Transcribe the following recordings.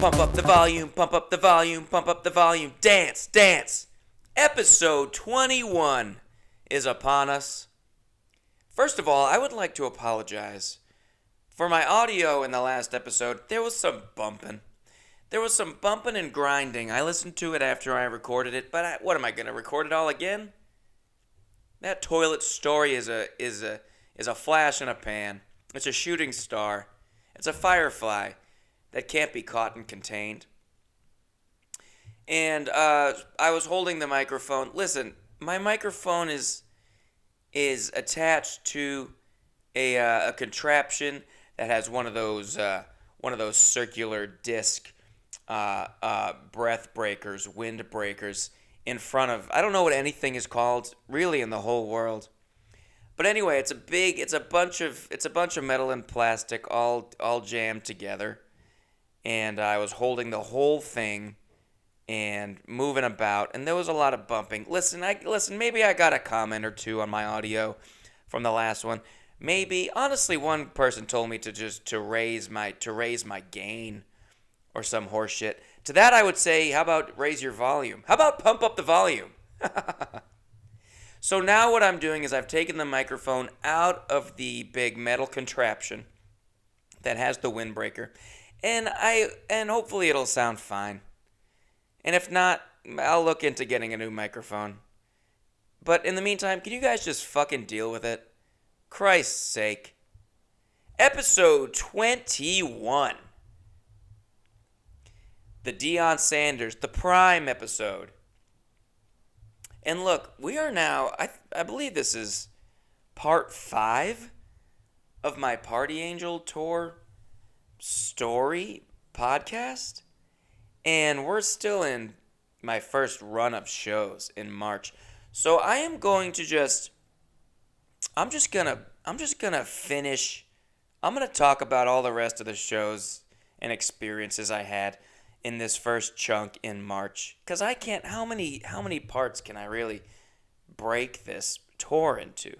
Pump up the volume, pump up the volume, pump up the volume. Dance, dance. Episode 21 is upon us. First of all, I would like to apologize. For my audio in the last episode, there was some bumping. There was some bumping and grinding. I listened to it after I recorded it, but what am I going to record it all again? That toilet story is a flash in a pan. It's a shooting star. It's a firefly that can't be caught and contained. And I was holding the microphone. Listen, my microphone is attached to a contraption that has one of those circular disc breath breakers, wind breakers in front of. I don't know what anything is called really in the whole world. But anyway, it's a bunch of metal and plastic all jammed together. And I was holding the whole thing and moving about, and there was a lot of bumping. Listen, maybe I got a comment or two on my audio from the last one. Maybe, honestly, one person told me to raise my gain or some horse shit. To that I would say, how about raise your volume? How about pump up the volume? So now what I'm doing is I've taken the microphone out of the big metal contraption that has the windbreaker, and hopefully it'll sound fine. And if not, I'll look into getting a new microphone. But in the meantime, can you guys just fucking deal with it? Christ's sake. Episode 21. The Deion Sanders, the Prime episode. And look, we are now, I believe this is part 5 of my Party Angel Tour story podcast. And we're still in my first run of shows in March. So I am going to I'm just gonna finish. I'm gonna talk about all the rest of the shows and experiences I had in this first chunk in March. Cause I can't. How many parts can I really break this tour into?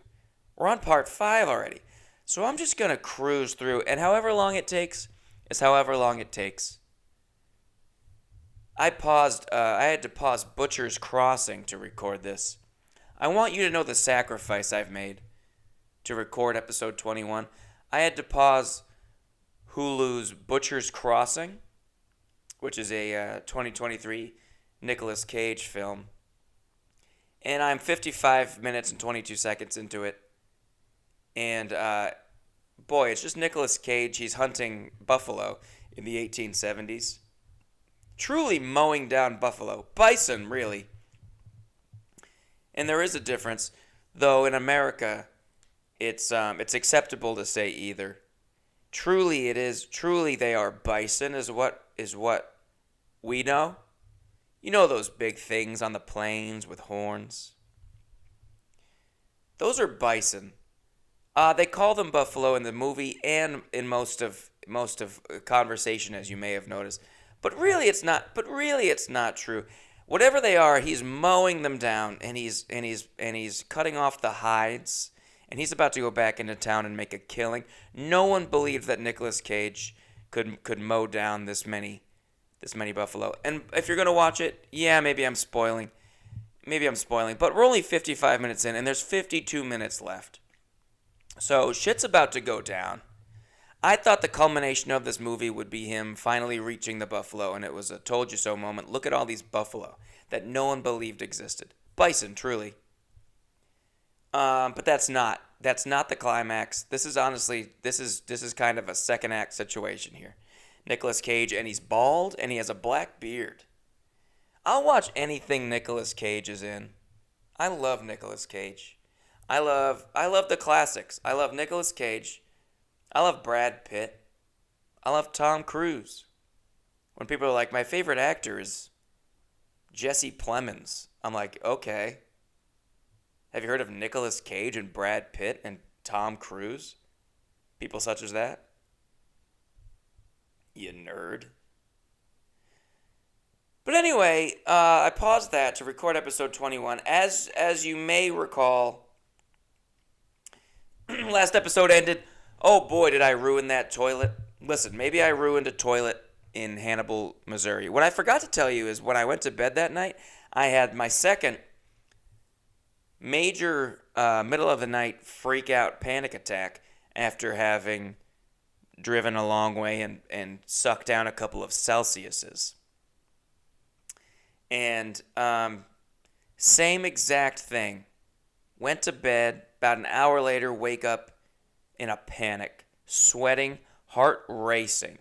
We're on part 5 already. So I'm just gonna cruise through, and however long it takes is however long it takes. I had to pause Butcher's Crossing to record this. I want you to know the sacrifice I've made to record episode 21. I had to pause Hulu's Butcher's Crossing, which is a 2023 Nicolas Cage film. And I'm 55 minutes and 22 seconds into it. And, boy, it's just Nicolas Cage. He's hunting buffalo in the 1870s. Truly mowing down buffalo. Bison, really. And there is a difference, though in America, it's acceptable to say either. Truly it is. Truly they are bison is what we know. You know those big things on the plains with horns? Those are bison. They call them buffalo in the movie and in most of conversation, as you may have noticed. But really it's not true. Whatever they are, he's mowing them down, and he's cutting off the hides, and he's about to go back into town and make a killing. No one believed that Nicolas Cage could mow down this many buffalo. And if you're gonna watch it, yeah, maybe I'm spoiling. But we're only 55 minutes in, and there's 52 minutes left. So shit's about to go down. I thought the culmination of this movie would be him finally reaching the buffalo, and it was a told you so moment. Look at all these buffalo that no one believed existed. Bison, truly. But that's not the climax. This is kind of a second act situation here. Nicolas Cage, and he's bald, and he has a black beard. I'll watch anything Nicolas Cage is in. I love Nicolas Cage. I love the classics. I love Nicolas Cage. I love Brad Pitt. I love Tom Cruise. When people are like, my favorite actor is Jesse Plemons, I'm like, okay. Have you heard of Nicolas Cage and Brad Pitt and Tom Cruise? People such as that? You nerd. But anyway, I paused that to record episode 21. As you may recall, last episode ended. Oh boy, did I ruin that toilet. Listen, maybe I ruined a toilet in Hannibal, Missouri. What I forgot to tell you is when I went to bed that night, I had my second major middle of the night freak out panic attack after having driven a long way and sucked down a couple of Celsiuses. And same exact thing. Went to bed, about an hour later, wake up in a panic, sweating, heart racing,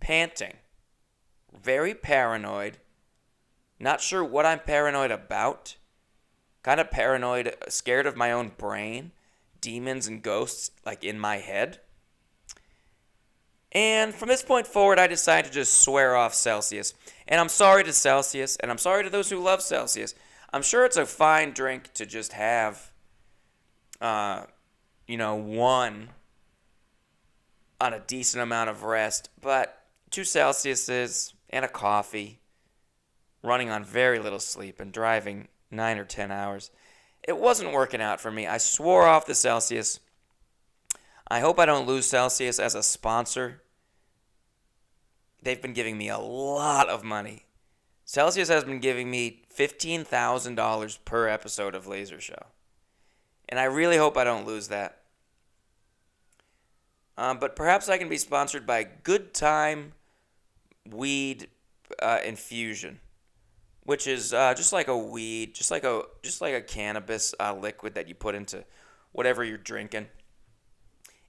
panting, very paranoid, not sure what I'm paranoid about, kind of paranoid, scared of my own brain, demons and ghosts like in my head. And from this point forward, I decided to just swear off Celsius. And I'm sorry to Celsius, and I'm sorry to those who love Celsius. I'm sure it's a fine drink to just have, one on a decent amount of rest. But 2 Celsiuses and a coffee, running on very little sleep and driving 9 or 10 hours, it wasn't working out for me. I swore off the Celsius. I hope I don't lose Celsius as a sponsor. They've been giving me a lot of money. Celsius has been giving me $15,000 per episode of Laser Show. And I really hope I don't lose that. But perhaps I can be sponsored by Good Time Weed Infusion, which is just like a weed, just like a cannabis liquid that you put into whatever you're drinking.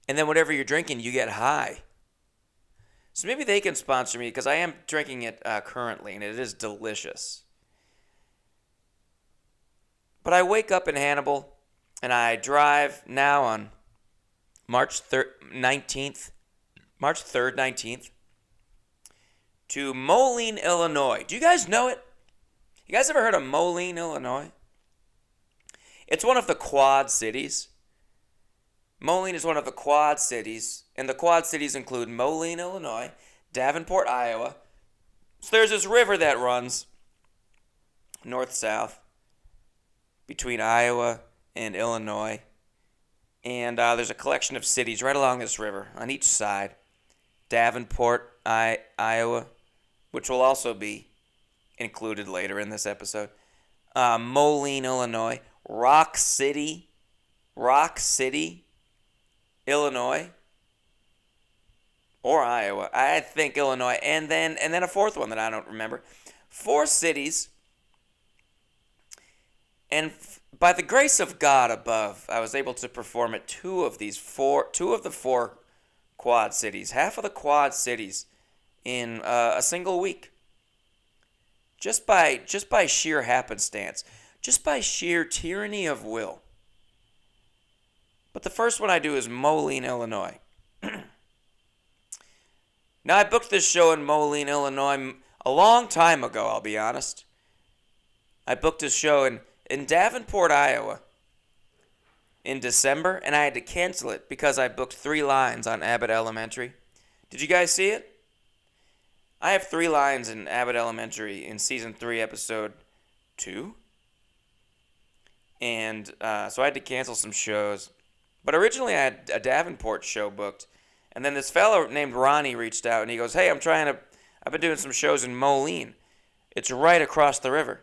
And then whatever you're drinking, you get high. So maybe they can sponsor me because I am drinking it currently, and it is delicious. But I wake up in Hannibal, and I drive now on March 3rd, 19th, to Moline, Illinois. Do you guys know it? You guys ever heard of Moline, Illinois? It's one of the Quad Cities. Moline is one of the Quad Cities, and the Quad Cities include Moline, Illinois, Davenport, Iowa. So there's this river that runs north-south between Iowa and Illinois, and there's a collection of cities right along this river on each side. Davenport, Iowa, which will also be included later in this episode. Moline, Illinois. Rock City, Illinois, or Iowa. I think Illinois, and then a fourth one that I don't remember. 4 cities, and by the grace of God above, I was able to perform at two of the 4 Quad Cities, half of the Quad Cities, in a single week. Just by sheer happenstance, just by sheer tyranny of will. But the first one I do is Moline, Illinois. Now, I booked this show in Moline, Illinois a long time ago, I'll be honest. I booked this show in Davenport, Iowa in December, and I had to cancel it because I booked 3 lines on Abbott Elementary. Did you guys see it? I have 3 lines in Abbott Elementary in Season 3, Episode 2. And so I had to cancel some shows. But originally I had a Davenport show booked. And then this fellow named Ronnie reached out and he goes, "Hey, I've been doing some shows in Moline. It's right across the river.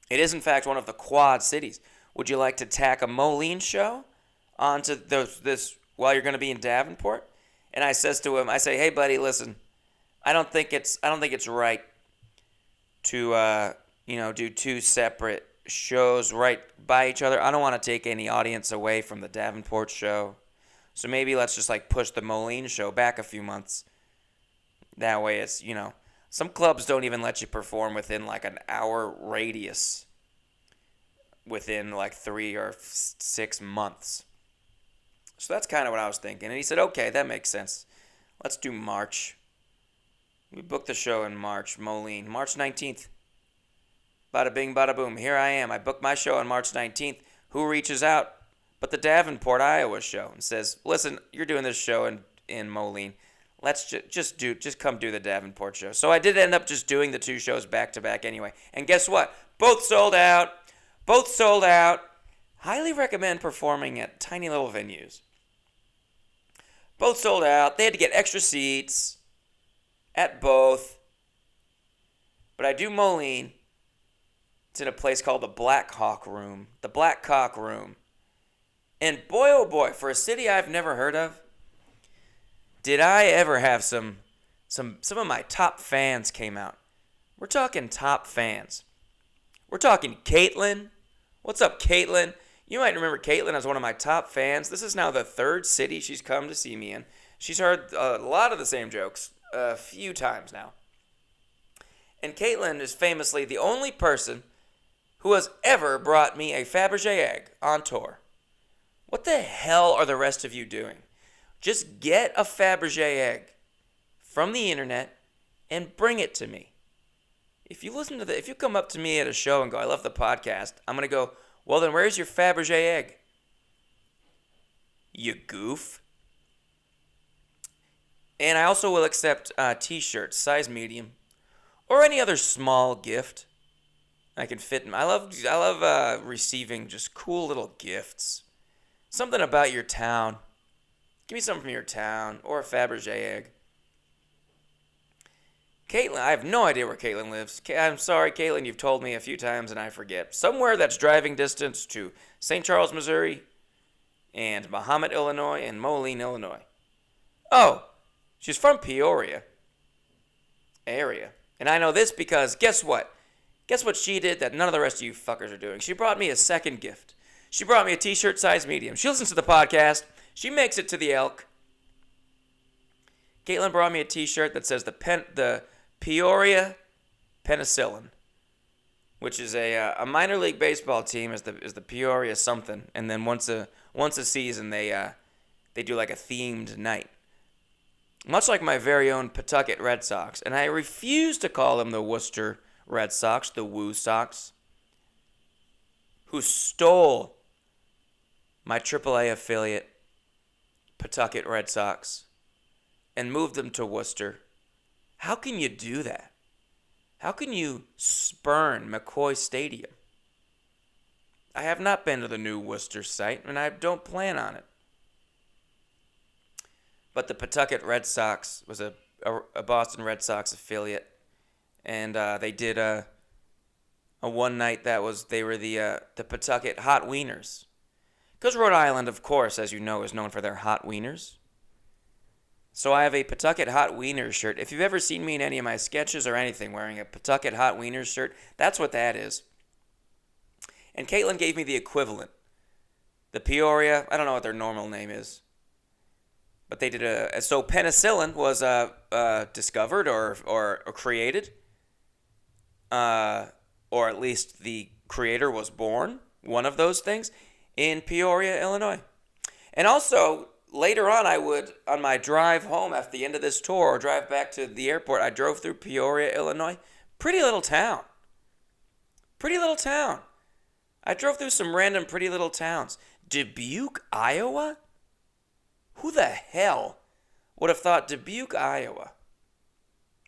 It is in fact one of the Quad Cities. Would you like to tack a Moline show onto this while you're going to be in Davenport?" And I says to him, "Hey buddy, listen, I don't think it's right to do 2 separate shows right by each other. I don't want to take any audience away from the Davenport show. So maybe let's just push the Moline show back a few months. That way it's, some clubs don't even let you perform within an hour radius within 3 or 6 months. So that's kind of what I was thinking. And he said, "Okay, that makes sense. Let's do March." We booked the show in March, Moline, March 19th. Bada bing, bada boom. Here I am. I booked my show on March 19th. Who reaches out but the Davenport, Iowa show and says, "Listen, you're doing this show in Moline. Let's just come do the Davenport show." So I did end up just doing the 2 shows back to back anyway. And guess what? Both sold out. Highly recommend performing at tiny little venues. Both sold out. They had to get extra seats. At both. But I do Moline. It's in a place called the Black Hawk Room. The Black Cock Room. And boy, oh boy, for a city I've never heard of, did I ever have some of my top fans came out. We're talking top fans. We're talking Caitlin. What's up, Caitlin? You might remember Caitlin as one of my top fans. This is now the third city she's come to see me in. She's heard a lot of the same jokes a few times now. And Caitlin is famously the only person who has ever brought me a Fabergé egg on tour. What the hell are the rest of you doing? Just get a Fabergé egg from the internet and bring it to me. If you come up to me at a show and go, I love the podcast, I'm going to go, well then where's your Fabergé egg? You goof. And I also will accept t-shirts, size medium, or any other small gift I can fit in. I love receiving just cool little gifts. Something about your town. Give me something from your town, or a Fabergé egg. Caitlin, I have no idea where Caitlin lives. I'm sorry, Caitlin, you've told me a few times and I forget. Somewhere that's driving distance to St. Charles, Missouri, and Mahomet, Illinois, and Moline, Illinois. Oh, she's from Peoria area. And I know this because guess what? Guess what she did that none of the rest of you fuckers are doing? She brought me a second gift. She brought me a t-shirt size medium. She listens to the podcast. She makes it to the Elk. Caitlin brought me a t-shirt that says the Peoria Penicillin, which is a minor league baseball team is the Peoria something, and then once a season they do like a themed night. Much like my very own Pawtucket Red Sox, and I refuse to call them the Worcester Red Sox, the Woo Sox, who stole my AAA affiliate, Pawtucket Red Sox, and moved them to Worcester. How can you do that? How can you spurn McCoy Stadium? I have not been to the new Worcester site, and I don't plan on it. But the Pawtucket Red Sox was a Boston Red Sox affiliate, and they did a one night they were the Pawtucket Hot Wieners. Because Rhode Island, of course, as you know, is known for their hot wieners. So I have a Pawtucket Hot Wieners shirt. If you've ever seen me in any of my sketches or anything wearing a Pawtucket Hot Wieners shirt, that's what that is. And Caitlin gave me the equivalent. The Peoria, I don't know what their normal name is. But they did so penicillin was discovered or created. Or at least the creator was born, one of those things, in Peoria, Illinois. And also, later on, I would, on my drive home after the end of this tour or drive back to the airport, I drove through Peoria, Illinois. Pretty little town. Pretty little town. I drove through some random pretty little towns. Dubuque, Iowa? Who the hell would have thought Dubuque, Iowa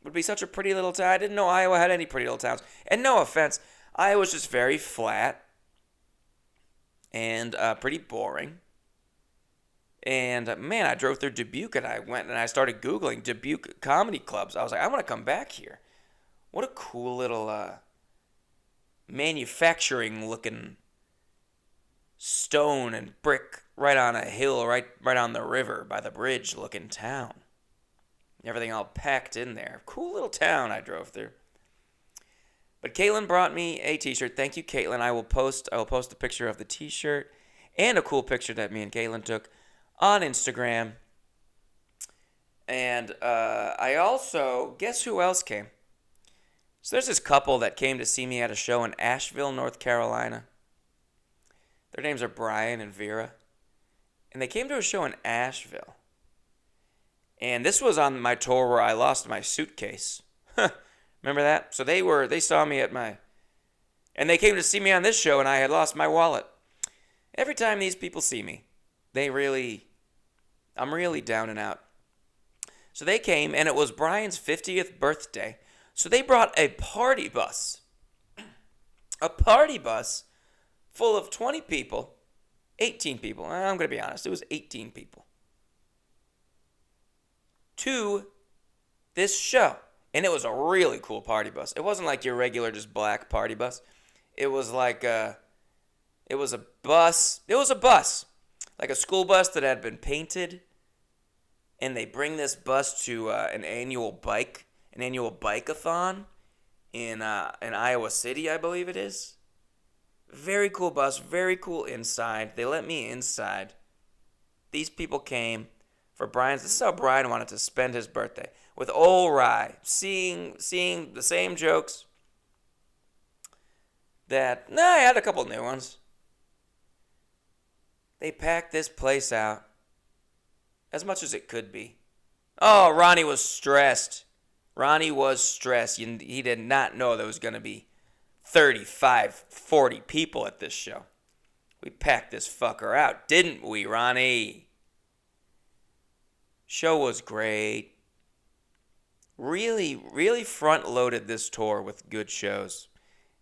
would be such a pretty little town? I didn't know Iowa had any pretty little towns. And no offense, Iowa's just very flat and pretty boring. And man, I drove through Dubuque and I went and I started Googling Dubuque comedy clubs. I was like, I want to come back here. What a cool little manufacturing looking stone and brick right on a hill, right on the river by the bridge looking town. Everything all packed in there. Cool little town I drove through. But Caitlin brought me a t-shirt. Thank you, Caitlin. I will post a picture of the t-shirt and a cool picture that me and Caitlin took on Instagram. And I also, guess who else came? So there's this couple that came to see me at a show in Asheville, North Carolina. Their names are Brian and Vera. And they came to a show in Asheville. And this was on my tour where I lost my suitcase. Remember that? So they saw me and they came to see me on this show and I had lost my wallet. Every time these people see me, I'm really down and out. So they came and it was Brian's 50th birthday. So they brought a party bus. A party bus full of 20 people. 18 people. I'm going to be honest. It was 18 people. To this show. And it was a really cool party bus. It wasn't like your regular just black party bus. It was like it was a bus. It was a bus. Like a school bus that had been painted. And they bring this bus to an annual bike-a-thon in Iowa City, I believe it is. Very cool bus, very cool inside. They let me inside. These people came for Brian's. This is how Brian wanted to spend his birthday, with old Rye, seeing the same jokes. I had a couple new ones. They packed this place out as much as it could be. Oh, Ronnie was stressed. He did not know there was going to be 35, 40 people at this show. We packed this fucker out, didn't we, Ronnie? Show was great. Really, really front-loaded this tour with good shows.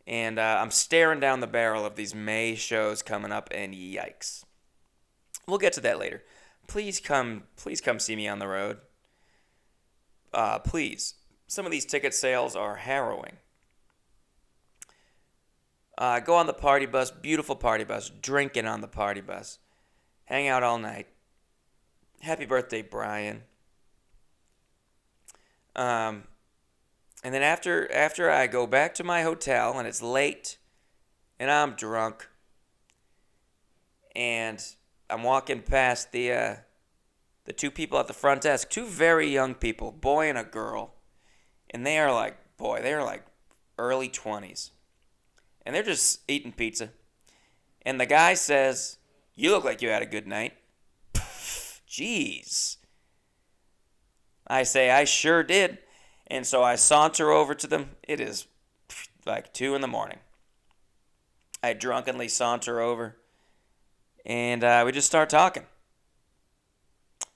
And I'm staring down the barrel of these May shows coming up, and yikes. We'll get to that later. Please come see me on the road. Please. Some of these ticket sales are harrowing. Go on the party bus, beautiful party bus, drinking on the party bus. Hang out all night. Happy birthday, Brian. And then after I go back to my hotel and it's late and I'm drunk and I'm walking past the two people at the front desk, two very young people, boy and a girl. And they are like early 20s. And they're just eating pizza. And the guy says, "You look like you had a good night." Jeez. I say, "I sure did." And so I saunter over to them. It is like 2 a.m. I drunkenly saunter over. And we just start talking.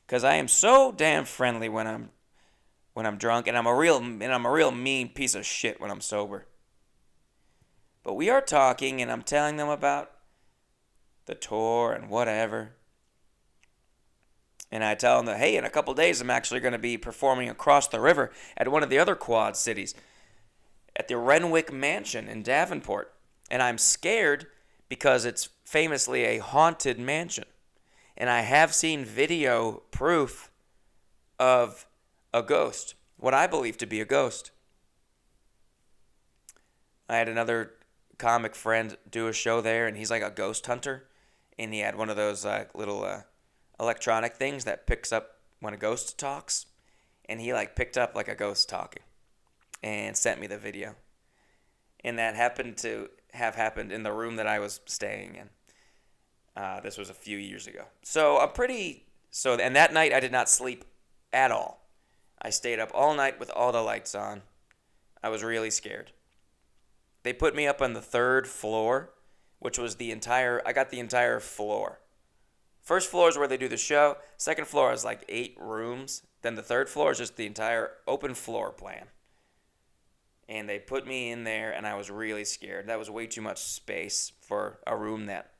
Because I am so damn friendly when I'm drunk. And I'm a real mean piece of shit when I'm sober. But we are talking, and I'm telling them about the tour and whatever. And I tell them that, hey, in a couple days, I'm actually going to be performing across the river at one of the other Quad cities, at the Renwick Mansion in Davenport. And I'm scared because it's famously a haunted mansion. And I have seen video proof of a ghost, what I believe to be a ghost. I had another comic friend do a show there, and he's like a ghost hunter, and he had one of those little electronic things that picks up when a ghost talks, and he picked up like a ghost talking and sent me the video. And that happened to have happened in the room that I was staying in. This was a few years ago. And that night I did not sleep at all. I stayed up all night with all the lights on. I was really scared. They put me up on the 3rd floor, which was I got the entire floor. First floor is where they do the show. Second floor is like 8 rooms. Then the 3rd floor is just the entire open floor plan. And they put me in there, and I was really scared. That was way too much space for a room that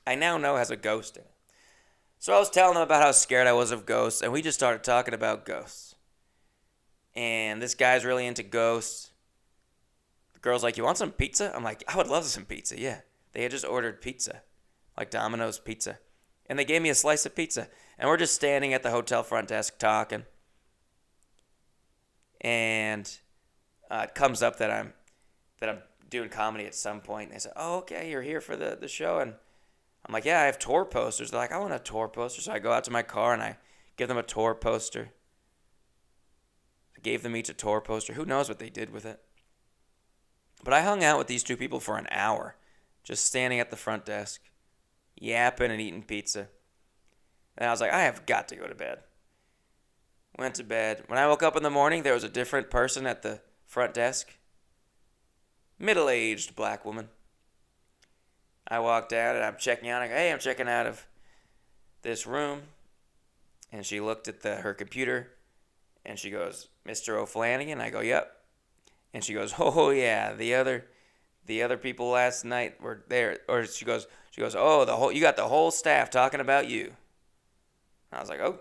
I now know has a ghost in it. So I was telling them about how scared I was of ghosts, and we just started talking about ghosts. And this guy's really into ghosts. The girl's like, "You want some pizza?" I'm like, "I would love some pizza, yeah." They had just ordered pizza, like Domino's pizza. And they gave me a slice of pizza. And we're just standing at the hotel front desk talking. And it comes up that I'm doing comedy at some point. And they say, "Oh, okay, you're here for the show." And I'm like, "Yeah, I have tour posters." They're like, "I want a tour poster." So I go out to my car and I give them a tour poster. I gave them each a tour poster. Who knows what they did with it? But I hung out with these two people for an hour, just standing at the front desk, yapping and eating pizza. And I was like, I have got to go to bed. Went to bed. When I woke up in the morning, there was a different person at the front desk. Middle-aged black woman. I walked out and I'm checking out. I go, "Hey, I'm checking out of this room." And she looked at her computer and she goes, "Mr. O'Flanagan?" I go, "Yep." And she goes, "Oh yeah, the other people last night were there." Or she goes, "Oh, you got the whole staff talking about you." I was like, "Oh,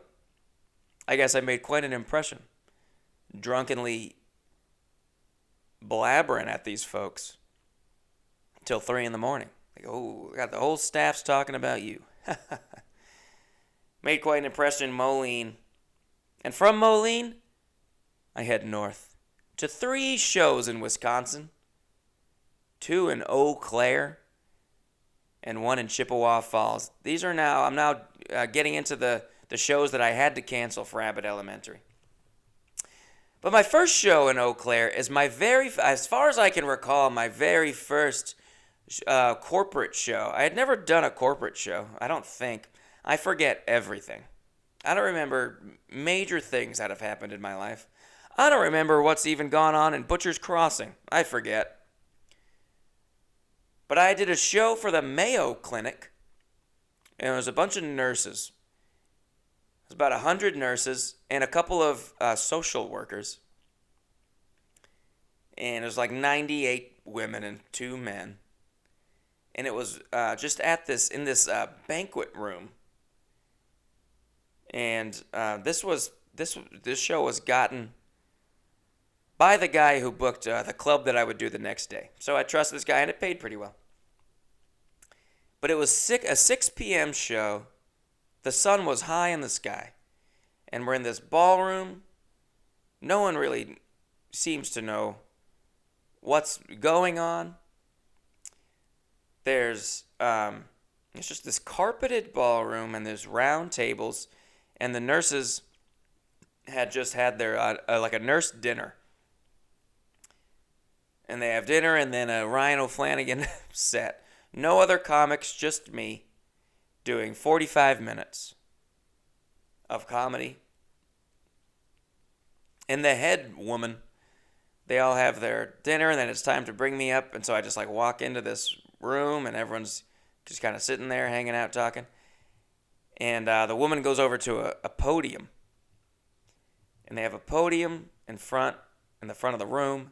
I guess I made quite an impression." drunkenly blabbering at these folks till 3 in the morning. Like, oh, I got the whole staff's talking about you. Made quite an impression in Moline. And from Moline, I head north to 3 shows in Wisconsin, 2 in Eau Claire, and 1 in Chippewa Falls. I'm now getting into the shows that I had to cancel for Abbott Elementary. But my first show in Eau Claire is as far as I can recall, my very first corporate show. I had never done a corporate show, I don't think. I forget everything. I don't remember major things that have happened in my life. I don't remember what's even gone on in Butcher's Crossing. I forget. But I did a show for the Mayo Clinic, and it was a bunch of nurses. It was about 100 nurses and a couple of social workers. And it was like 98 women and 2 men. And it was just in this banquet room. And this show was gotten by the guy who booked the club that I would do the next day. So I trust this guy, and it paid pretty well. But it was a 6 p.m. show. The sun was high in the sky. And we're in this ballroom. No one really seems to know what's going on. It's just this carpeted ballroom, and there's round tables, and the nurses had just had their like a nurse dinner. And they have dinner and then a Ryan O'Flanagan set. No other comics, just me, doing 45 minutes of comedy. And the head woman, they all have their dinner, and then it's time to bring me up. And so I just like walk into this room, and everyone's just kind of sitting there, hanging out, talking. And the woman goes over to a podium. And they have a podium in the front of the room.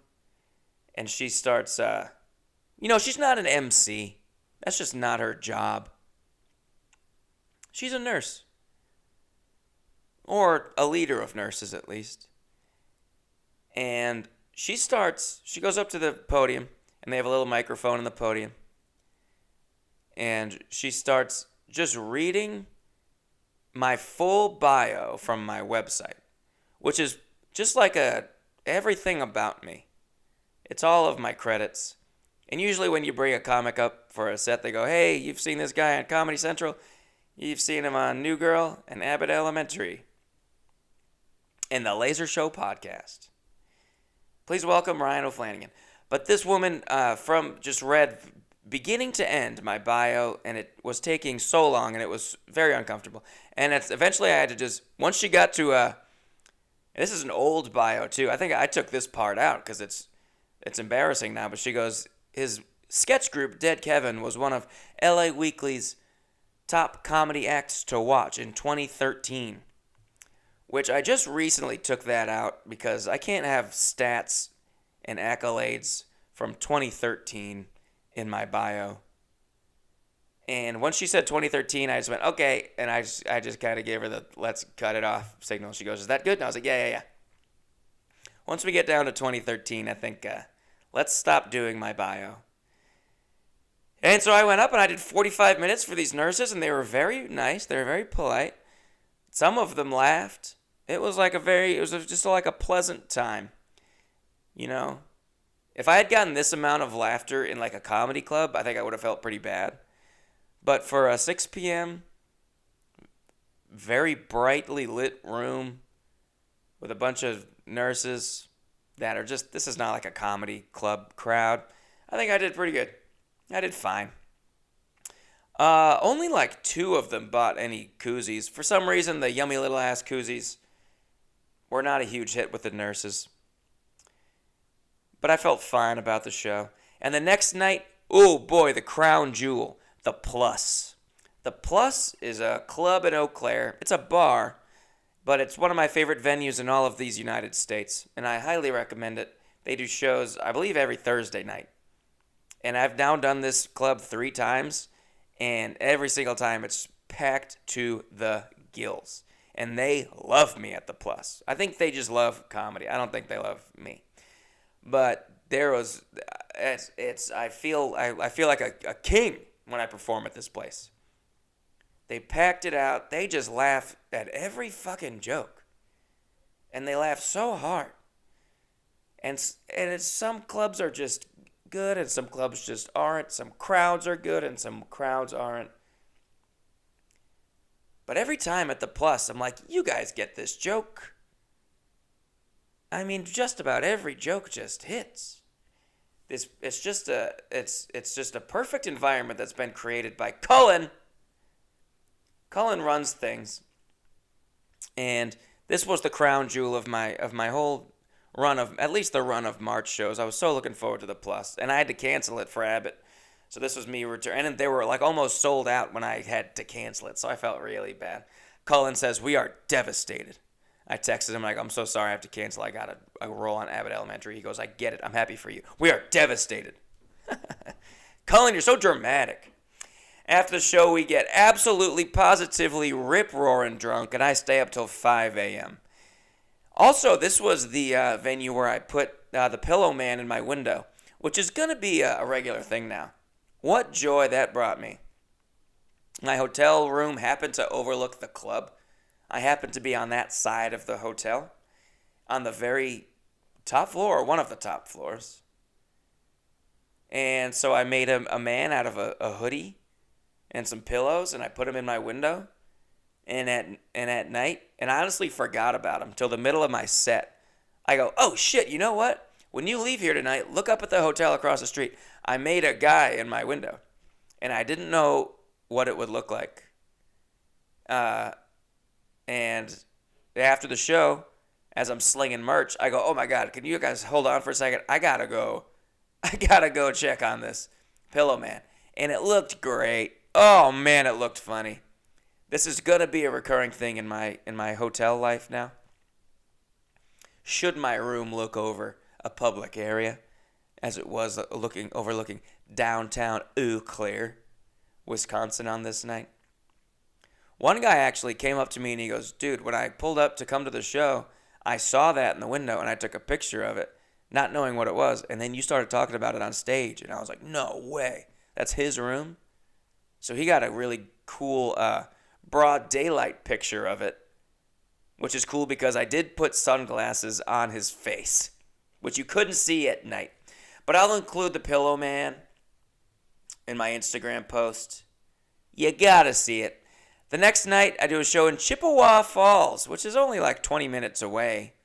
And she starts, she's not an MC. That's just not her job. She's a nurse. Or a leader of nurses, at least. And she goes up to the podium, and they have a little microphone in the podium. And she starts just reading my full bio from my website, which is just like everything about me. It's all of my credits. And usually when you bring a comic up for a set, they go, hey, you've seen this guy on Comedy Central. You've seen him on New Girl and Abbott Elementary and the Laser Show podcast. Please welcome Ryan O'Flanagan. But this woman just read beginning to end my bio, and it was taking so long, and it was very uncomfortable. And eventually I had to just, once she got to, this is an old bio too. I think I took this part out because it's embarrassing now, but she goes, his sketch group, Dead Kevin, was one of LA Weekly's top comedy acts to watch in 2013, which I just recently took that out because I can't have stats and accolades from 2013 in my bio. And once she said 2013, I just went, okay, and I just kind of gave her the let's cut it off signal. She goes, is that good? And I was like, yeah. Once we get down to 2013, I think let's stop doing my bio. And so I went up and I did 45 minutes for these nurses, and they were very nice. They were very polite. Some of them laughed. It was just like a pleasant time. You know, if I had gotten this amount of laughter in like a comedy club, I think I would have felt pretty bad. But for a 6 p.m., very brightly lit room with a bunch of nurses that are just, this is not like a comedy club crowd. I think I did pretty good. I did fine. Only like 2 of them bought any koozies. For some reason, the yummy little ass koozies were not a huge hit with the nurses. But I felt fine about the show. And the next night, oh boy, the crown jewel, the Plus. The Plus is a club in Eau Claire. It's a bar, but it's one of my favorite venues in all of these United States, and I highly recommend it. They do shows, I believe, every Thursday night. And I've now done this club 3 times, and every single time it's packed to the gills. and they love me at the Plus. I think they just love comedy. I don't think they love me. But there was, I feel like a king when I perform at this place. They packed it out. They just laugh at every fucking joke, and they laugh so hard. And some clubs are just good, and some clubs just aren't. Some crowds are good, and some crowds aren't. But every time at the Plus, I'm like, you guys get this joke. I mean, just about every joke just hits. It's just a perfect environment that's been created by Cullen. Cullen runs things, and this was the crown jewel of my whole run of, at least the run of March shows. I was so looking forward to the Plus, and I had to cancel it for Abbott. So this was me returning, and they were like almost sold out when I had to cancel it, so I felt really bad. Cullen says, "We are devastated." I texted him like, "I'm so sorry, I have to cancel. I got a role on Abbott Elementary." He goes, "I get it. I'm happy for you. We are devastated." Cullen, you're so dramatic. After the show, we get absolutely, positively rip-roaring drunk, and I stay up till 5 a.m. Also, this was the venue where I put the Pillow Man in my window, which is going to be a regular thing now. What joy that brought me. My hotel room happened to overlook the club. I happened to be on that side of the hotel, on the very top floor, one of the top floors. And so I made a man out of a hoodie and some pillows, and I put him in my window. And at night, and I honestly forgot about him till the middle of my set. I go, "Oh shit, you know what? When you leave here tonight, look up at the hotel across the street. I made a guy in my window, and I didn't know what it would look like." And after the show, as I'm slinging merch, I go, "Oh my God, can you guys hold on for a second? I gotta go check on this Pillow Man." And it looked great. Oh man, it looked funny. This is gonna be a recurring thing in my hotel life now. Should my room look over a public area, as it was overlooking downtown Eau Claire, Wisconsin on this night. One guy actually came up to me and he goes, "Dude, when I pulled up to come to the show, I saw that in the window and I took a picture of it, not knowing what it was. And then you started talking about it on stage." And I was like, "No way. That's his room?" So he got a really cool broad daylight picture of it, which is cool because I did put sunglasses on his face, which you couldn't see at night. But I'll include the Pillow Man in my Instagram post. You gotta see it. The next night, I do a show in Chippewa Falls, which is only like 20 minutes away.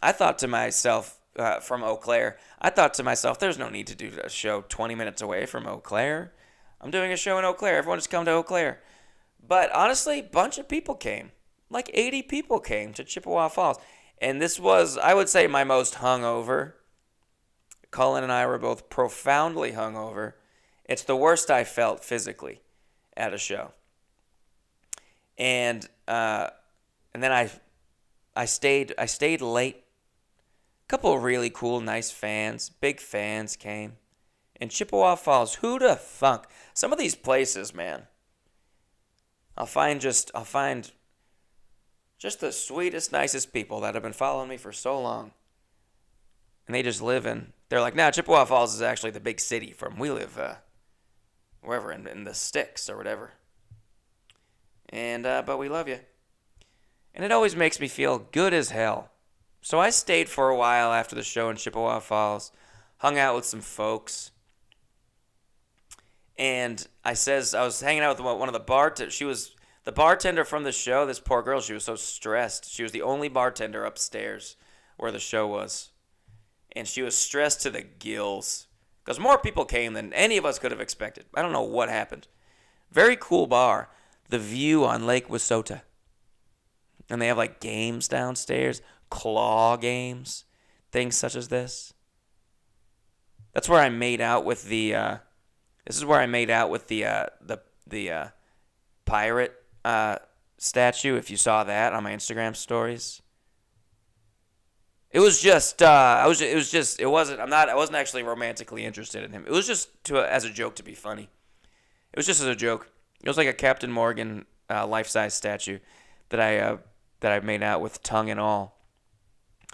I thought to myself, from Eau Claire, I thought to myself, there's no need to do a show 20 minutes away from Eau Claire. I'm doing a show in Eau Claire. Everyone just come to Eau Claire. But honestly, a bunch of people came. Like 80 people came to Chippewa Falls. And this was, I would say, my most hungover. Cullen and I were both profoundly hungover. It's the worst I felt physically at a show. And then I stayed late. A couple of really cool, nice fans, big fans came. In Chippewa Falls, who'da thunk? Some of these places, man. I'll find just the sweetest, nicest people that have been following me for so long. And they just live in, they're like, "Nah, Chippewa Falls is actually the big city from, we live wherever, in the sticks or whatever. And, but we love you." And it always makes me feel good as hell. So I stayed for a while after the show in Chippewa Falls, hung out with some folks. And I was hanging out with one of the bartenders. She was the bartender from the show. This poor girl, she was so stressed. She was the only bartender upstairs where the show was. And she was stressed to the gills. Because more people came than any of us could have expected. I don't know what happened. Very cool bar. The view on Lake Wissota. And they have like games downstairs. Claw games. Things such as this. That's where I made out with the... This is where I made out with the pirate statue. If you saw that on my Instagram stories, it was just I wasn't actually romantically interested in him. It was just as a joke to be funny. It was just as a joke. It was like a Captain Morgan life-size statue. that I made out with, tongue and all.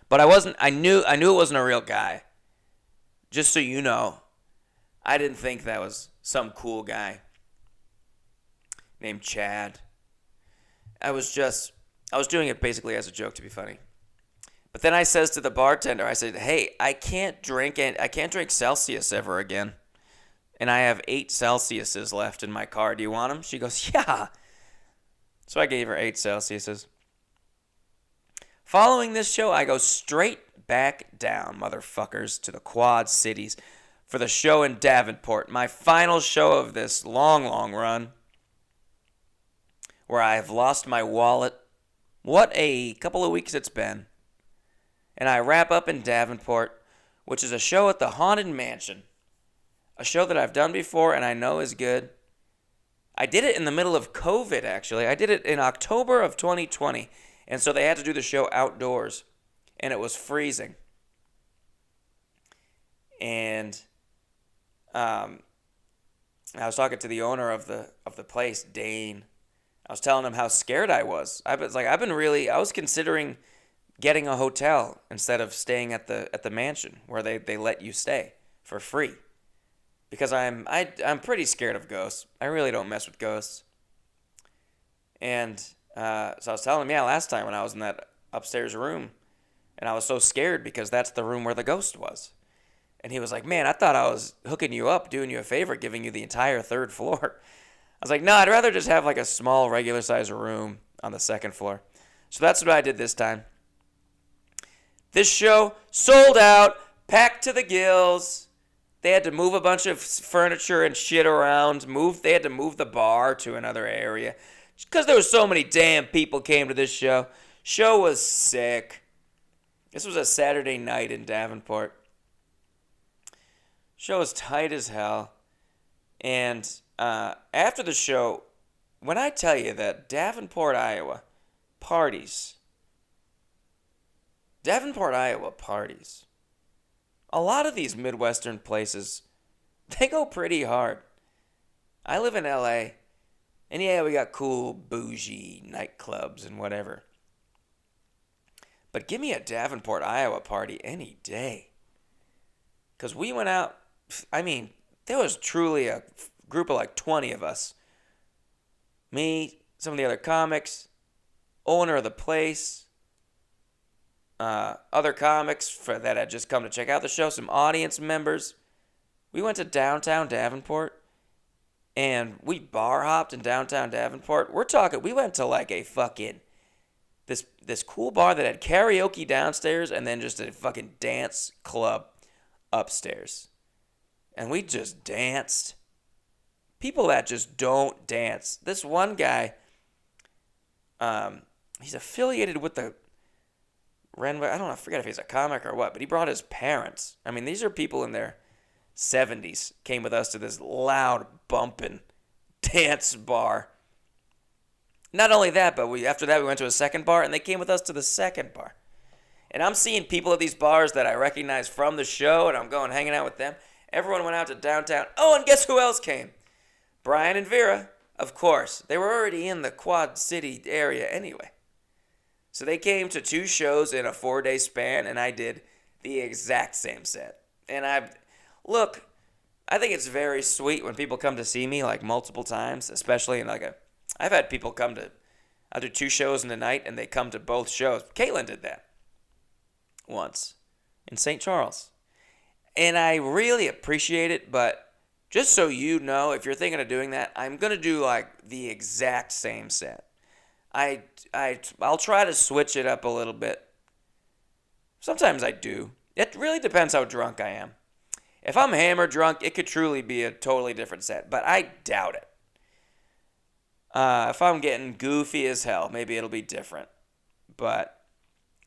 But I wasn't. I knew it wasn't a real guy. Just so you know, I didn't think that was some cool guy named Chad. I was doing it basically as a joke to be funny. But then I says to the bartender, I said, "Hey, I can't drink Celsius ever again. And I have 8 Celsiuses left in my car. Do you want them?" She goes, "Yeah." So I gave her 8 Celsiuses. Following this show, I go straight back down, motherfuckers, to the Quad Cities for the show in Davenport, my final show of this long, long run, where I have lost my wallet. What a couple of weeks it's been. And I wrap up in Davenport, which is a show at the Haunted Mansion. A show that I've done before and I know is good. I did it in the middle of COVID, actually. I did it in October of 2020. And so they had to do the show outdoors. And it was freezing. And I was talking to the owner of the place, Dane. I was telling him how scared I was. I was considering getting a hotel instead of staying at the mansion where they let you stay for free. Because I'm pretty scared of ghosts. I really don't mess with ghosts. And so I was telling him, yeah, last time when I was in that upstairs room, and I was so scared because that's the room where the ghost was. And he was like, "Man, I thought I was hooking you up, doing you a favor, giving you the entire 3rd floor." I was like, "No, I'd rather just have like a small, regular size room on the 2nd floor." So that's what I did this time. This show sold out, packed to the gills. They had to move a bunch of furniture and shit around. They had to move the bar to another area because there was so many damn people came to this show. Show was sick. This was a Saturday night in Davenport. Show was tight as hell. And after the show, when I tell you that Davenport, Iowa parties. A lot of these Midwestern places, they go pretty hard. I live in LA, and yeah, we got cool, bougie nightclubs and whatever. But give me a Davenport, Iowa party any day. Because we went out, there was truly a group of like 20 of us. Me, some of the other comics, owner of the place, other comics that had just come to check out the show, some audience members. We went to downtown Davenport, and we bar hopped in downtown Davenport. We went to like a fucking, this cool bar that had karaoke downstairs and then just a fucking dance club upstairs. And we just danced. People that just don't dance. This one guy, he's affiliated with the Renway. I don't know, I forget if he's a comic or what, but he brought his parents. These are people in their 70s, came with us to this loud, bumping dance bar. Not only that, but after that we went to a second bar, and they came with us to the second bar. And I'm seeing people at these bars that I recognize from the show, and I'm going hanging out with them. Everyone went out to downtown. Oh, and guess who else came? Brian and Vera, of course. They were already in the Quad City area anyway. So they came to 2 shows in a 4-day span, and I did the exact same set. And I think it's very sweet when people come to see me like multiple times, especially in I've had people I'll do 2 shows in the night, and they come to both shows. Caitlin did that once in St. Charles. And I really appreciate it, but just so you know, if you're thinking of doing that, I'm going to do like the exact same set. I'll try to switch it up a little bit. Sometimes I do. It really depends how drunk I am. If I'm hammered drunk, it could truly be a totally different set, but I doubt it. If I'm getting goofy as hell, maybe it'll be different. But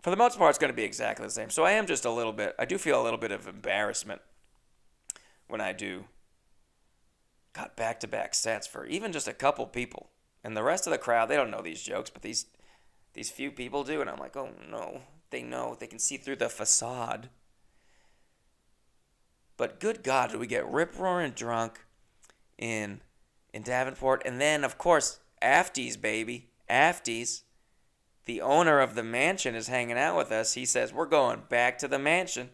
for the most part, it's going to be exactly the same. So I do feel a little bit of embarrassment when I do back-to-back sets for even just a couple people. And the rest of the crowd, they don't know these jokes, but these few people do. And I'm like, oh no, they know. They can see through the facade. But good God, did we get rip-roaring drunk in Davenport. And then, of course, Afties, baby. Afties. the owner of the mansion is hanging out with us. He says, we're going back to the mansion.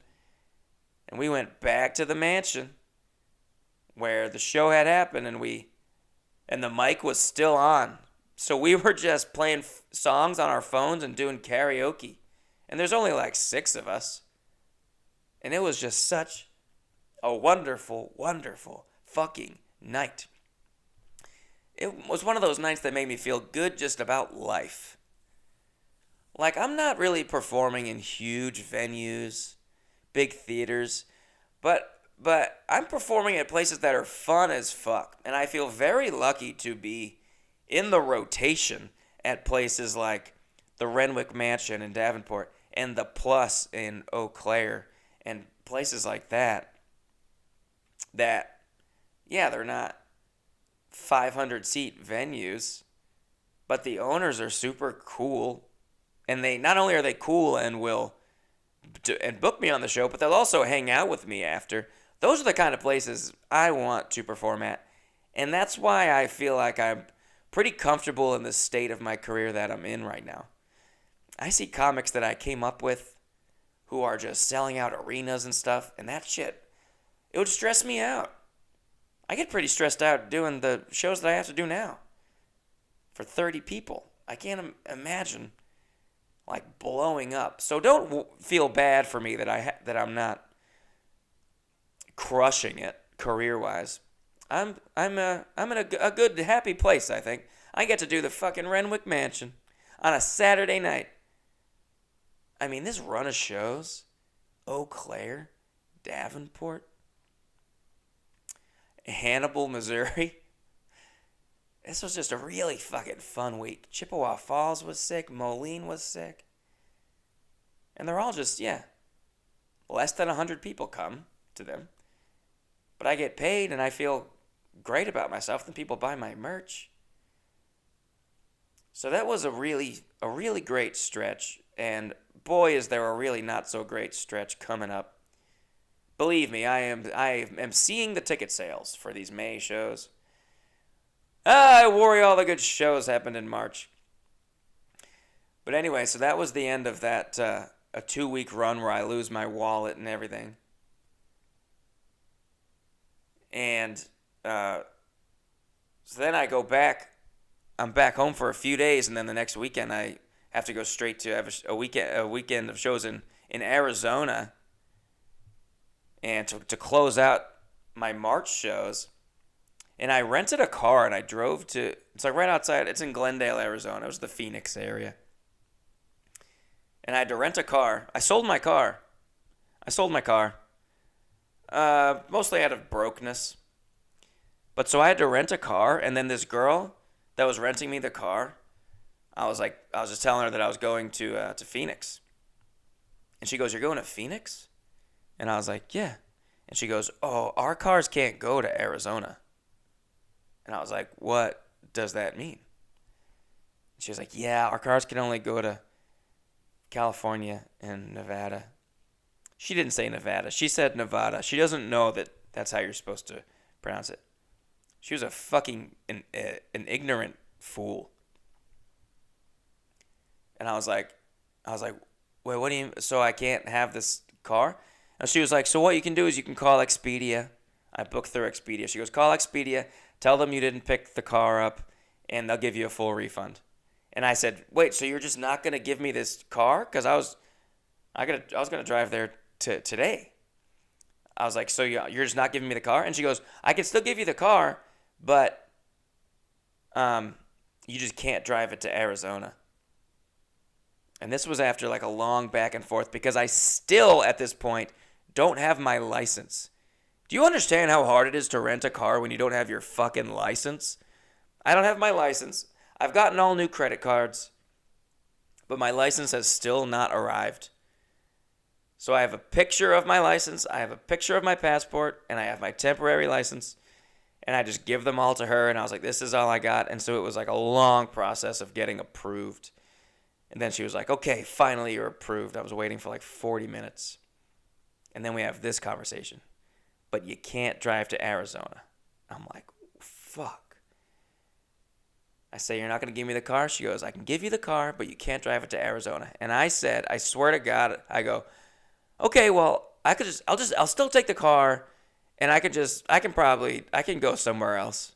And we went back to the mansion where the show had happened, and the mic was still on. So we were just playing songs on our phones and doing karaoke. And there's only like 6 of us. And it was just such a wonderful, wonderful fucking night. It was one of those nights that made me feel good just about life. Like, I'm not really performing in huge venues, big theaters, but I'm performing at places that are fun as fuck. And I feel very lucky to be in the rotation at places like the Renwick Mansion in Davenport and the Plus in Eau Claire and places like that. Yeah, they're not 500-seat venues, but the owners are super cool. And they not only are they cool and will book me on the show, but they'll also hang out with me after. Those are the kind of places I want to perform at. And that's why I feel like I'm pretty comfortable in the state of my career that I'm in right now. I see comics that I came up with who are just selling out arenas and stuff, and that shit, it would stress me out. I get pretty stressed out doing the shows that I have to do now for 30 people. I can't imagine like blowing up. So don't feel bad for me that I'm not crushing it career-wise. I'm in a good happy place, I think. I get to do the fucking Renwick Mansion on a Saturday night. I mean, this run of shows, Eau Claire, Davenport, Hannibal, Missouri. This was just a really fucking fun week. Chippewa Falls was sick. Moline was sick. And they're all just, less than 100 people come to them. But I get paid and I feel great about myself. Then people buy my merch. So that was a really great stretch. And boy, is there a really not so great stretch coming up. Believe me, I am seeing the ticket sales for these May shows. I worry all the good shows happened in March. But anyway, so that was the end of that a 2-week run where I lose my wallet and everything. And so then I go back. I'm back home for a few days, and then the next weekend I have to go straight to have a weekend of shows in Arizona. And to close out my March shows. And I rented a car and I drove to, it's like right outside, it's in Glendale, Arizona. It was the Phoenix area. And I had to rent a car. I sold my car. Mostly out of brokenness. But so I had to rent a car, and then this girl that was renting me the car, I was just telling her that I was going to Phoenix. And she goes, "You're going to Phoenix?" And I was like, "Yeah." And she goes, "Oh, our cars can't go to Arizona." And I was like, "What does that mean?" And she was like, "Yeah, our cars can only go to California and Nevada." She didn't say Nevada. She said Nevada. She doesn't know that that's how you're supposed to pronounce it. She was a fucking an ignorant fool. And I was like, "Wait, what do you? So I can't have this car?" And she was like, "So what you can do is you can call Expedia." I booked through Expedia. She goes, "Call Expedia, tell them you didn't pick the car up, and they'll give you a full refund." And I said, "Wait, so you're just not gonna give me this car?" Because I was gonna drive there today. I was like, "So you're just not giving me the car?" And she goes, "I can still give you the car, but you just can't drive it to Arizona." And this was after like a long back and forth because I still at this point don't have my license. Do you understand how hard it is to rent a car when you don't have your fucking license? I don't have my license. I've gotten all new credit cards, but my license has still not arrived. So I have a picture of my license, I have a picture of my passport, and I have my temporary license. And I just give them all to her, and I was like, "This is all I got." And so it was like a long process of getting approved. And then she was like, "Okay, finally you're approved." I was waiting for like 40 minutes. And then we have this conversation. "But you can't drive to Arizona." I'm like, fuck. I say, you're not going to give me the car? She goes, I can give you the car, but you can't drive it to Arizona. And I said, I swear to God, I go, okay, well, I'll still take the car, and I can go somewhere else.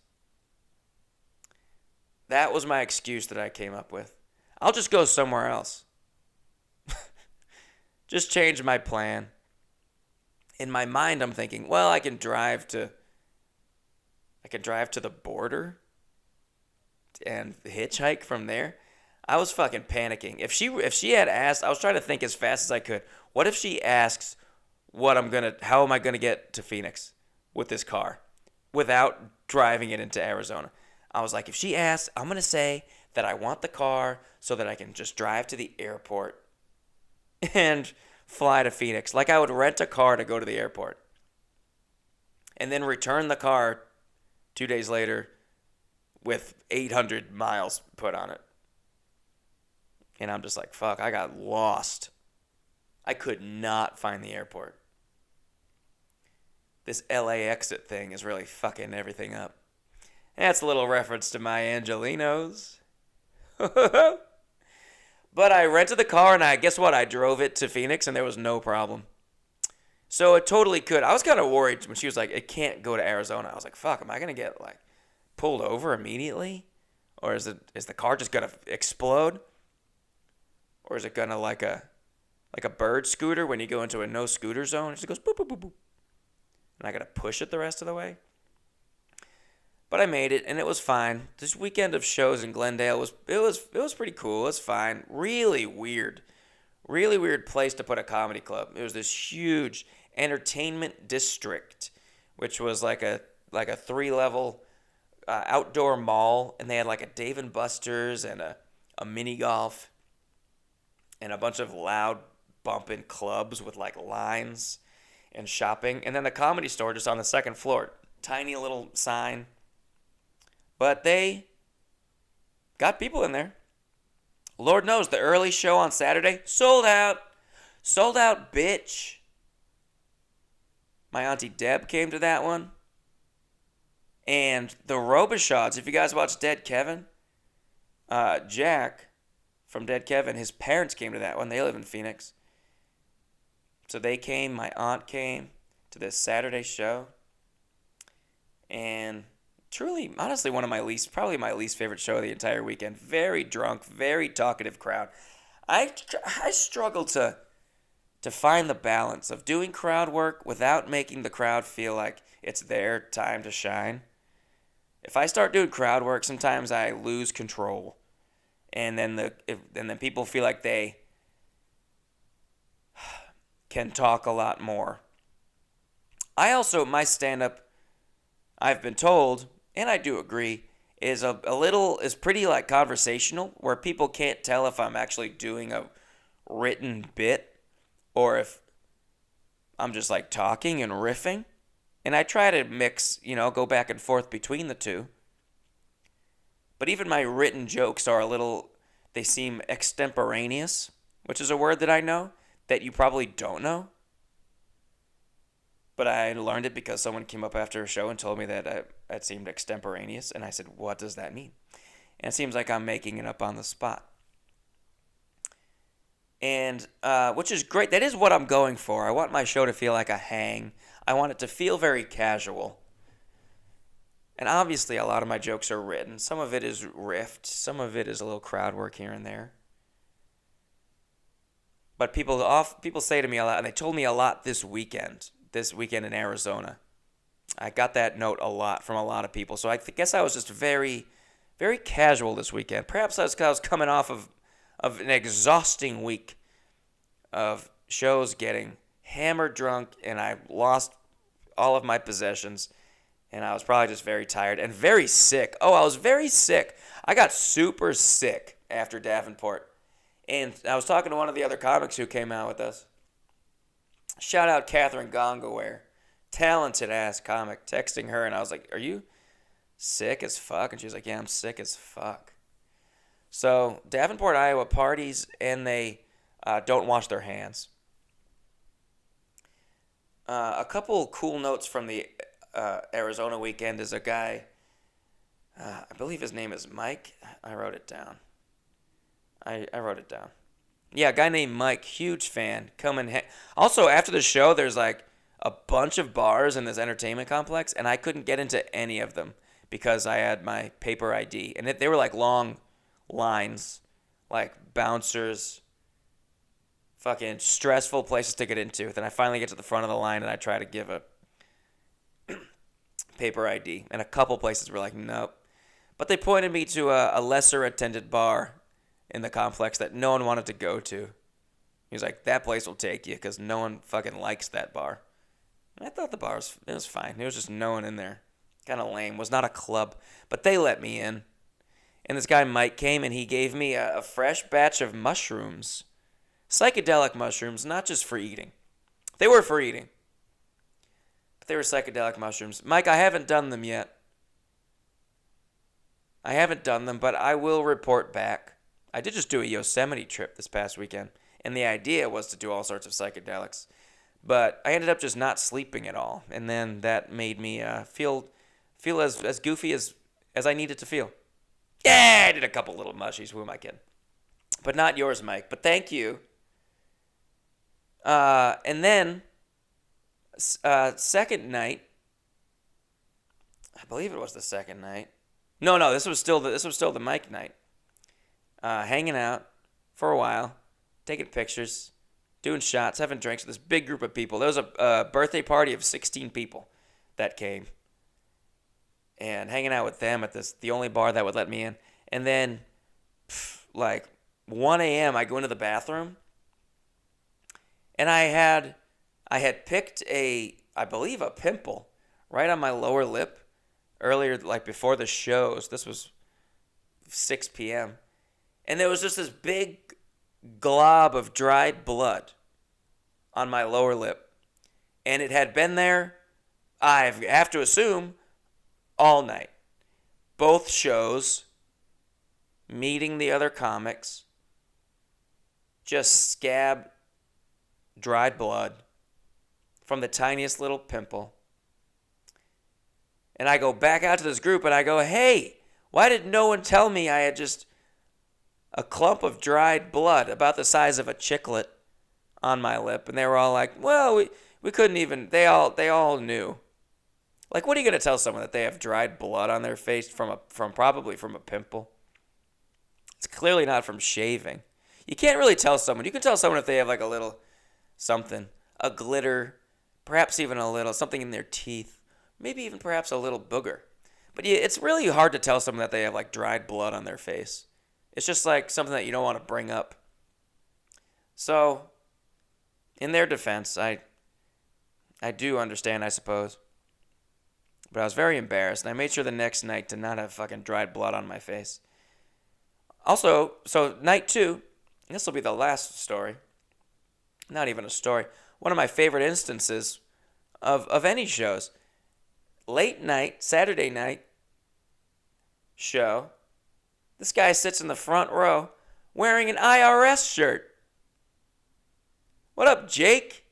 That was my excuse that I came up with. I'll just go somewhere else. Just change my plan. In my mind, I'm thinking, well, I can drive to the border and hitchhike from there. I was fucking panicking. If she had asked, I was trying to think as fast as I could. What if she asks how am I gonna get to Phoenix with this car without driving it into Arizona? I was like, if she asks, I'm gonna say that I want the car so that I can just drive to the airport and fly to Phoenix. Like I would rent a car to go to the airport and then return the car 2 days later with 800 miles put on it. And I'm just like, fuck, I got lost. I could not find the airport. This LA exit thing is really fucking everything up. That's a little reference to my Angelinos. But I rented the car and guess what? I drove it to Phoenix and there was no problem. So it totally could. I was kind of worried when she was like, it can't go to Arizona. I was like, fuck, am I going to get like pulled over immediately? Or is the car just going to explode? Or is it going to like a bird scooter when you go into a no scooter zone? It just goes boop, boop, boop, boop. And I got to push it the rest of the way. But I made it, and it was fine. This weekend of shows in Glendale was pretty cool. It was fine. Really weird place to put a comedy club. It was this huge entertainment district, which was like a 3-level outdoor mall, and they had like a Dave and Buster's and a mini golf and a bunch of loud bumping clubs with like lines and shopping, and then the Comedy Store just on the second floor. Tiny little sign. But they got people in there. Lord knows, the early show on Saturday, sold out. Sold out, bitch. My Auntie Deb came to that one. And the Robichauds, if you guys watch Dead Kevin, Jack from Dead Kevin, his parents came to that one. They live in Phoenix. So they came, my aunt came to this Saturday show. And truly, honestly, probably my least favorite show of the entire weekend. Very drunk, very talkative crowd. I struggle to find the balance of doing crowd work without making the crowd feel like it's their time to shine. If I start doing crowd work, sometimes I lose control, and then people feel like they can talk a lot more. My stand-up, I've been told, and I do agree, is pretty like conversational, where people can't tell if I'm actually doing a written bit or if I'm just like talking and riffing. And I try to mix, go back and forth between the two. But even my written jokes they seem extemporaneous, which is a word that I know that you probably don't know. But I learned it because someone came up after a show and told me that it seemed extemporaneous. And I said, what does that mean? And it seems like I'm making it up on the spot. And which is great. That is what I'm going for. I want my show to feel like a hang. I want it to feel very casual. And obviously a lot of my jokes are written. Some of it is riffed. Some of it is a little crowd work here and there. But people say to me a lot, and they told me a lot this weekend in Arizona. I got that note a lot from a lot of people. So I guess I was just very, very casual this weekend. Perhaps I was coming off of an exhausting week of shows, getting hammered drunk, and I lost all of my possessions. And I was probably just very tired and very sick. Oh, I was very sick. I got super sick after Davenport. And I was talking to one of the other comics who came out with us. Shout out Catherine Gongaware. Talented ass comic. Texting her, and I was like, are you sick as fuck? And she was like, yeah, I'm sick as fuck. So Davenport, Iowa parties, and they don't wash their hands. A couple cool notes from the Arizona weekend is a guy I believe his name is Mike. I wrote it down. I wrote it down. Yeah, a guy named Mike, huge fan. Come and also after the show, there's like a bunch of bars in this entertainment complex, and I couldn't get into any of them because I had my paper ID, and they were like long lines, like bouncers, fucking stressful places to get into. Then I finally get to the front of the line, and I try to give a paper ID, and a couple places were like, nope. But they pointed me to a lesser attended bar in the complex that no one wanted to go to. He was like, that place will take you because no one fucking likes that bar. And I thought the bar was fine. There was just no one in there. Kind of lame. Was not a club. But they let me in. And this guy Mike came and he gave me a fresh batch of mushrooms. Psychedelic mushrooms, not just for eating. They were for eating. But they were psychedelic mushrooms. Mike, I haven't done them yet. I haven't done them, but I will report back. I did just do a Yosemite trip this past weekend, and the idea was to do all sorts of psychedelics. But I ended up just not sleeping at all, and then that made me feel as goofy as I needed to feel. Yeah, I did a couple little mushies. Who am I kidding? But not yours, Mike. But thank you. And then second night, I believe it was the second night. No, this was still the Mike night. Hanging out for a while, taking pictures, doing shots, having drinks with this big group of people. There was a birthday party of 16 people that came. And hanging out with them at the only bar that would let me in. And then, like 1 a.m., I go into the bathroom. And I had picked I believe a pimple right on my lower lip earlier, like before the shows. This was 6 p.m. And there was just this big glob of dried blood on my lower lip. And it had been there, I have to assume, all night. Both shows, meeting the other comics, just scab, dried blood from the tiniest little pimple. And I go back out to this group and I go, hey, why did no one tell me I had just a clump of dried blood about the size of a chiclet on my lip? And they were all like, well, we couldn't even, they all knew. Like, what are you going to tell someone that they have dried blood on their face probably from a pimple? It's clearly not from shaving. You can't really tell someone. You can tell someone if they have like a little something, a glitter, perhaps even a little something in their teeth, maybe even perhaps a little booger. But yeah, it's really hard to tell someone that they have like dried blood on their face. It's just like something that you don't want to bring up. So, in their defense, I do understand, I suppose. But I was very embarrassed, and I made sure the next night to not have fucking dried blood on my face. Also, so night 2, this will be the last story. Not even a story. One of my favorite instances of any shows. Late night, Saturday night show. This guy sits in the front row wearing an IRS shirt. What up, Jake?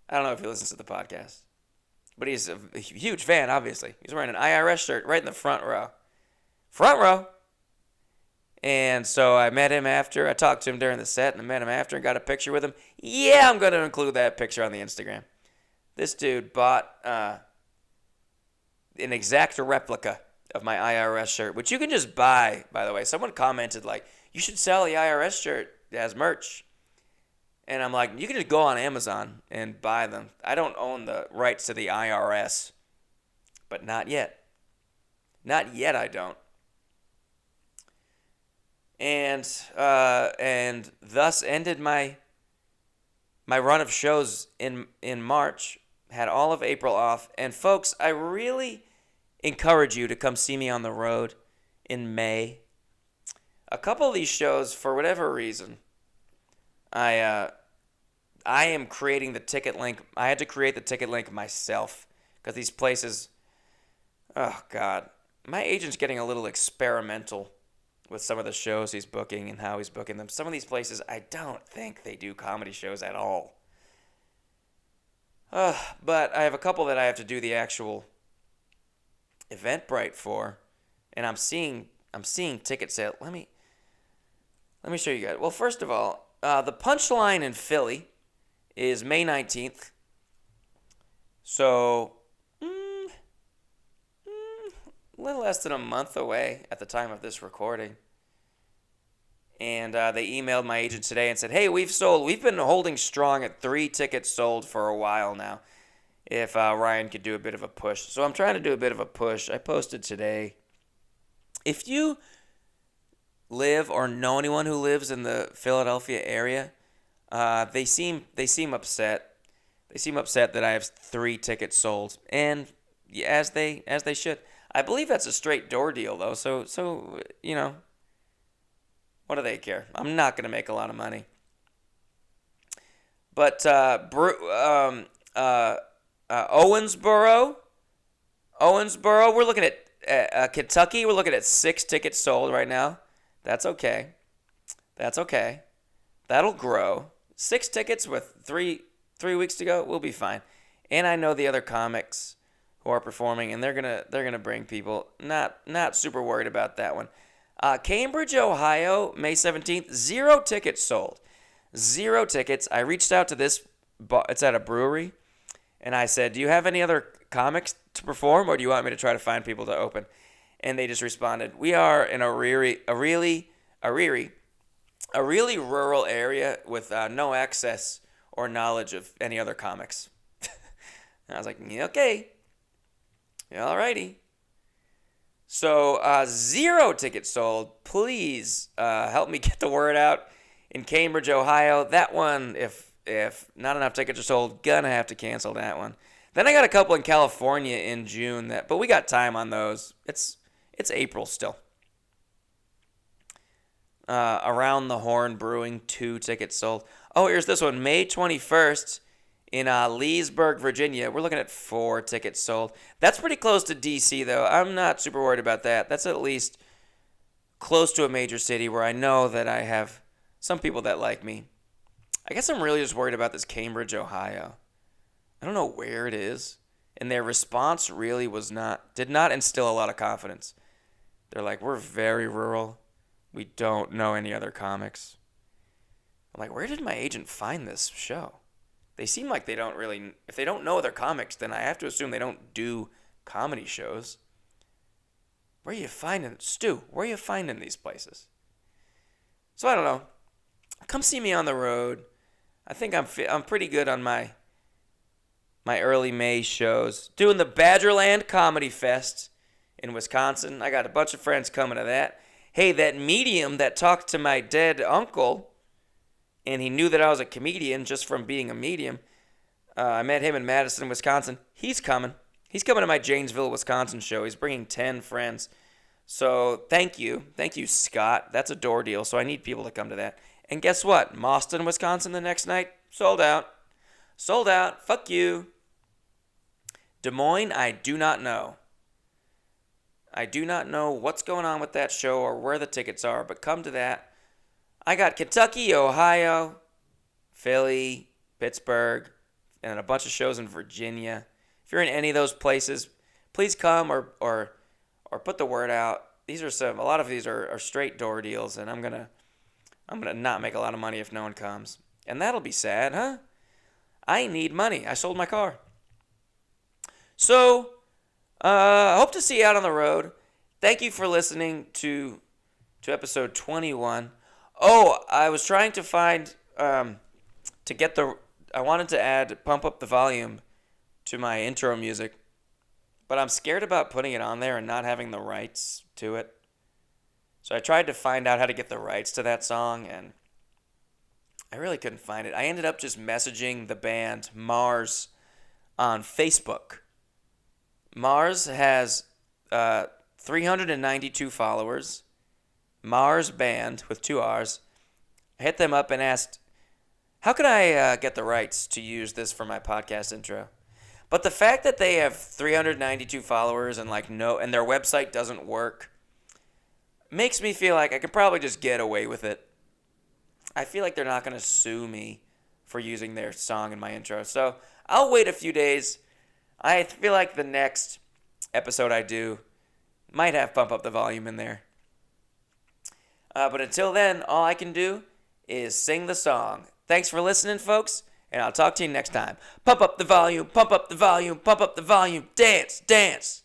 I don't know if he listens to the podcast, but he's a huge fan, obviously. He's wearing an IRS shirt right in the front row. Front row. And so I met him after. I talked to him during the set, and I met him after and got a picture with him. Yeah, I'm going to include that picture on the Instagram. This dude bought an exact replica of my IRS shirt, which you can just buy, by the way. Someone commented, like, you should sell the IRS shirt as merch. And I'm like, you can just go on Amazon and buy them. I don't own the rights to the IRS, but not yet. Not yet, I don't. And thus ended my run of shows in March. Had all of April off. And folks, I really encourage you to come see me on the road in May. A couple of these shows, for whatever reason, I am creating the ticket link. I had to create the ticket link myself because these places, oh God, my agent's getting a little experimental with some of the shows he's booking and how he's booking them. Some of these places, I don't think they do comedy shows at all. But I have a couple that I have to do the actual Eventbrite for. and I'm seeing ticket sale. Let me show you guys. Well, first of all, the Punchline in Philly is May 19th. So, a little less than a month away at the time of this recording. And they emailed my agent today and said, "Hey, we've been holding strong at 3 tickets sold for a while now. If Ryan could do a bit of a push." So I'm trying to do a bit of a push. I posted today. If you live or know anyone who lives in the Philadelphia area, they seem upset. They seem upset that I have 3 tickets sold, and as they should. I believe that's a straight door deal though. So you know, what do they care? I'm not gonna make a lot of money. But Owensboro, we're looking at Kentucky. We're looking at 6 tickets sold right now. That's okay. That's okay. That'll grow. 6 tickets with 3 weeks to go. We'll be fine. And I know the other comics who are performing, and they're gonna bring people. Not super worried about that one. Cambridge, Ohio, May 17th. 0 tickets sold. 0 tickets. I reached out to this. It's at a brewery, and I said, "Do you have any other comics to perform, or do you want me to try to find people to open?" And they just responded, "We are in a really rural area with no access or knowledge of any other comics." And I was like, "Yeah, okay, yeah, alrighty." So 0 tickets sold. Please help me get the word out in Cambridge, Ohio. That one, if not enough tickets are sold, gonna have to cancel that one. Then I got a couple in California in June but we got time on those. It's April still. Around the Horn Brewing, 2 tickets sold. Oh, here's this one, May 21st in Leesburg, Virginia. We're looking at 4 tickets sold. That's pretty close to DC though. I'm not super worried about that. That's at least close to a major city where I know that I have some people that like me. I guess I'm really just worried about this Cambridge, Ohio. I don't know where it is. And their response really did not instill a lot of confidence. They're like, "We're very rural. We don't know any other comics." I'm like, where did my agent find this show? They seem like they don't really, if they don't know other comics, then I have to assume they don't do comedy shows. Where are you finding, Stu, where are you finding these places? So I don't know. Come see me on the road. I think I'm pretty good on my early May shows. Doing the Badgerland Comedy Fest in Wisconsin. I got a bunch of friends coming to that. Hey, that medium that talked to my dead uncle, and he knew that I was a comedian just from being a medium. I met him in Madison, Wisconsin. He's coming. He's coming to my Janesville, Wisconsin show. He's bringing 10 friends. So thank you. Thank you, Scott. That's a door deal, so I need people to come to that. And guess what? Mauston, Wisconsin the next night. Sold out. Sold out. Fuck you. Des Moines, I do not know. I do not know what's going on with that show or where the tickets are, but come to that. I got Kentucky, Ohio, Philly, Pittsburgh, and a bunch of shows in Virginia. If you're in any of those places, please come or put the word out. A lot of these are straight door deals, and I'm gonna not make a lot of money if no one comes. And that'll be sad, huh? I need money. I sold my car. So, I hope to see you out on the road. Thank you for listening to episode 21. Oh, I was trying to find, I wanted to pump up the volume to my intro music, but I'm scared about putting it on there and not having the rights to it. So I tried to find out how to get the rights to that song, and I really couldn't find it. I ended up just messaging the band Mars on Facebook. Mars has 392 followers. Mars Band with 2 R's. I hit them up and asked, how can I get the rights to use this for my podcast intro? But the fact that they have 392 followers and and their website doesn't work makes me feel like I could probably just get away with it. I feel like they're not going to sue me for using their song in my intro. So I'll wait a few days. I feel like the next episode I do Might have Pump Up the Volume in there. But until then, all I can do is sing the song. Thanks for listening, folks, and I'll talk to you next time. Pump up the volume, pump up the volume, pump up the volume. Dance, dance.